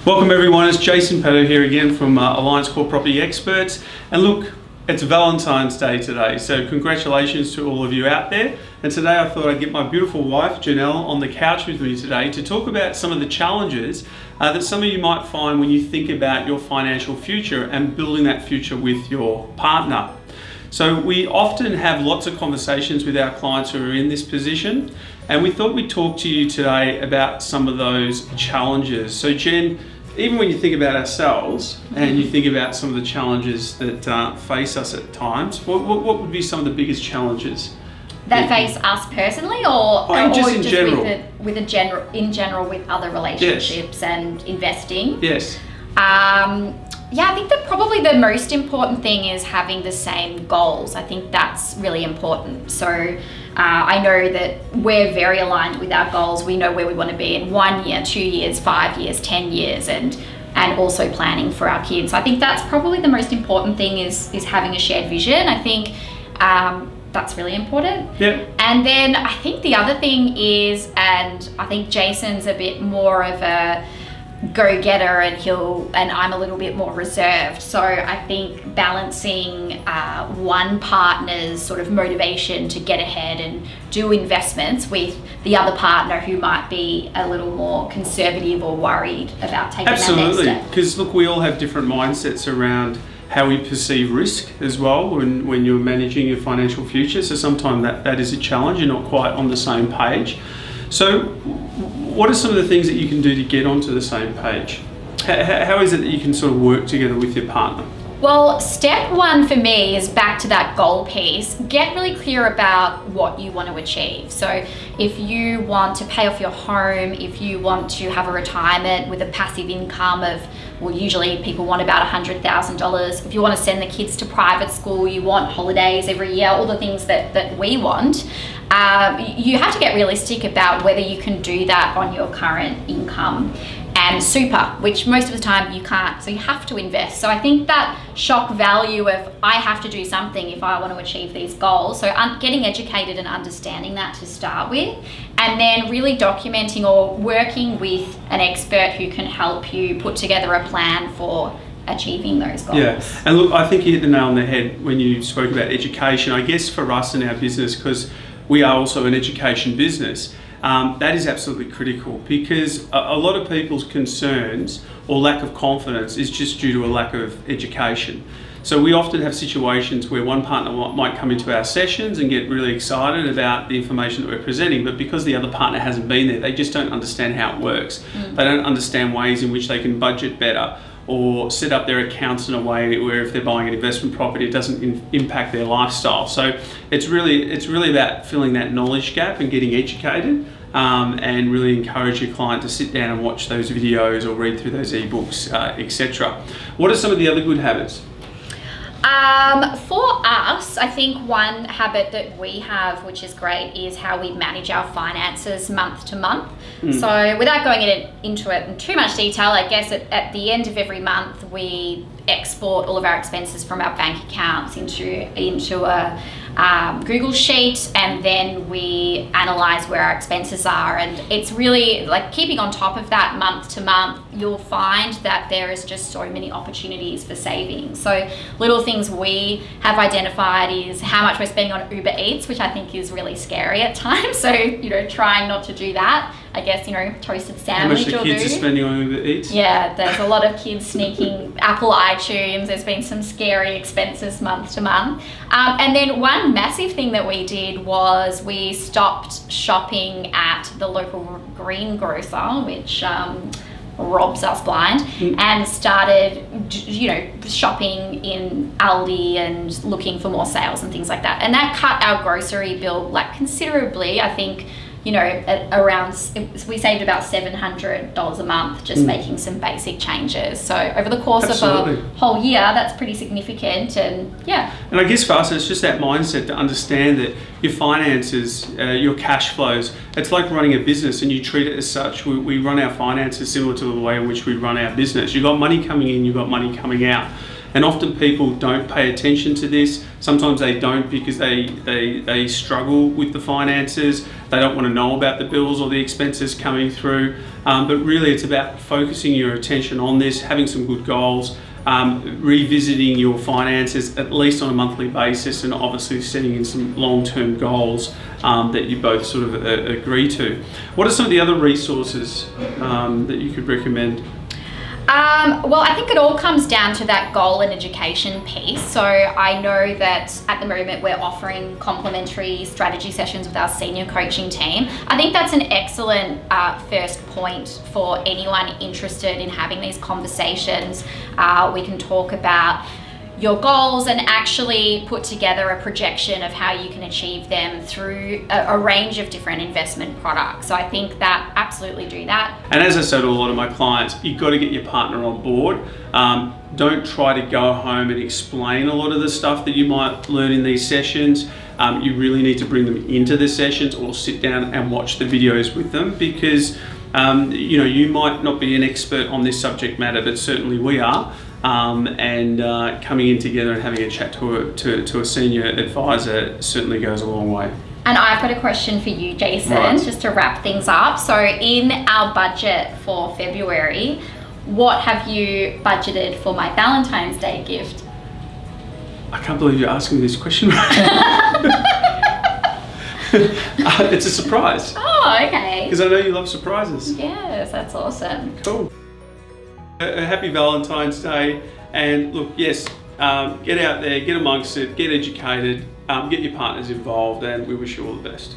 Welcome everyone, it's Jenelle Paetow here again from AllianceCorp Property Experts. And look, it's Valentine's Day today, so congratulations to all of you out there. And today I thought I'd get my beautiful wife, Jenelle, on the couch with me today to talk about some of the challenges that some of you might find when you think about your financial future and building that future with your partner. So we often have lots of conversations with our clients who are in this position, and we thought we'd talk to you today about some of those challenges. So Jen, even when you think about ourselves and you think about some of the challenges that face us at times, what would be some of the biggest challenges? That face us personally, or just in general? In general with other relationships and investing? Yes. Yeah, I think that probably the most important thing is having the same goals. I think that's really important. So I know that we're very aligned with our goals. We know where we want to be in 1 year, 2 years, 5 years, 10 years, and also planning for our kids. I think that's probably the most important thing is having a shared vision. I think that's really important. Yeah. And then I think the other thing is, and I think Jason's a bit more of a go-getter and I'm a little bit more reserved. So I think balancing one partner's sort of motivation to get ahead and do investments with the other partner who might be a little more conservative or worried about taking that next step. Absolutely, because look, we all have different mindsets around how we perceive risk as well when you're managing your financial future. So sometimes that is a challenge. You're not quite on the same page. So what are some of the things that you can do to get onto the same page? How is it that you can sort of work together with your partner? Well, step one for me is back to that goal piece. Get really clear about what you want to achieve. So if you want to pay off your home, if you want to have a retirement with a passive income of, well, usually people want about $100,000. If you want to send the kids to private school, you want holidays every year, all the things that we want, you have to get realistic about whether you can do that on your current income and super, which most of the time you can't, so you have to invest. So I think that shock value of I have to do something if I want to achieve these goals, so getting educated and understanding that to start with, and then really documenting or working with an expert who can help you put together a plan for achieving those goals. Yeah, and look, I think you hit the nail on the head when you spoke about education. I guess for us in our business, because we are also an education business, that is absolutely critical, because a lot of people's concerns or lack of confidence is just due to a lack of education. So we often have situations where one partner might come into our sessions and get really excited about the information that we're presenting, but because the other partner hasn't been there, they just don't understand how it works. They don't understand ways in which they can budget better or set up their accounts in a way where if they're buying an investment property, it doesn't impact their lifestyle. So it's really about filling that knowledge gap and getting educated, and really encourage your client to sit down and watch those videos or read through those ebooks, etc. What are some of the other good habits? For us, I think one habit that we have, which is great, is how we manage our finances month to month. So without going into it in too much detail, I guess at the end of every month, we export all of our expenses from our bank accounts into a Google sheet, and then we analyze where our expenses are, and it's really like keeping on top of that month to month. You'll find that there is just so many opportunities for savings. So little things we have identified is how much we're spending on Uber Eats, which I think is really scary at times. So, trying not to do that. I guess, toasted sandwich. How much the kids are spending on Uber Eats? Yeah, there's a lot of kids sneaking Apple iTunes. There's been some scary expenses month to month. And then one massive thing that we did was we stopped shopping at the local greengrocer, which robs us blind, and started, shopping in Aldi and looking for more sales and things like that. And that cut our grocery bill considerably. I think, we saved about $700 a month just making some basic changes. So over the course of a whole year, that's pretty significant, and yeah. And I guess for us, it's just that mindset to understand that your finances, your cash flows, it's like running a business, and you treat it as such. We run our finances similar to the way in which we run our business. You've got money coming in, you've got money coming out. And often people don't pay attention to this. Sometimes they don't because they struggle with the finances. They don't want to know about the bills or the expenses coming through. but really it's about focusing your attention on this, having some good goals, revisiting your finances at least on a monthly basis, and obviously setting in some long-term goals that you both sort of agree to. What are some of the other resources that you could recommend? Well, I think it all comes down to that goal and education piece. So I know that at the moment we're offering complimentary strategy sessions with our senior coaching team. I think that's an excellent first point for anyone interested in having these conversations. We can talk about your goals and actually put together a projection of how you can achieve them through a range of different investment products. So I think that absolutely do that. And as I say to a lot of my clients, you've got to get your partner on board. Don't try to go home and explain a lot of the stuff that you might learn in these sessions. You really need to bring them into the sessions or sit down and watch the videos with them, because you might not be an expert on this subject matter, but certainly we are. Coming in together and having a chat to a senior advisor certainly goes a long way. And I've got a question for you, Jason, right, just to wrap things up. So in our budget for February, what have you budgeted for my Valentine's Day gift? I can't believe you're asking me this question. It's a surprise. Oh, okay. Because I know you love surprises. Yes, that's awesome. Cool. A happy Valentine's Day, and look, yes, get out there, get amongst it, get educated, get your partners involved, and we wish you all the best.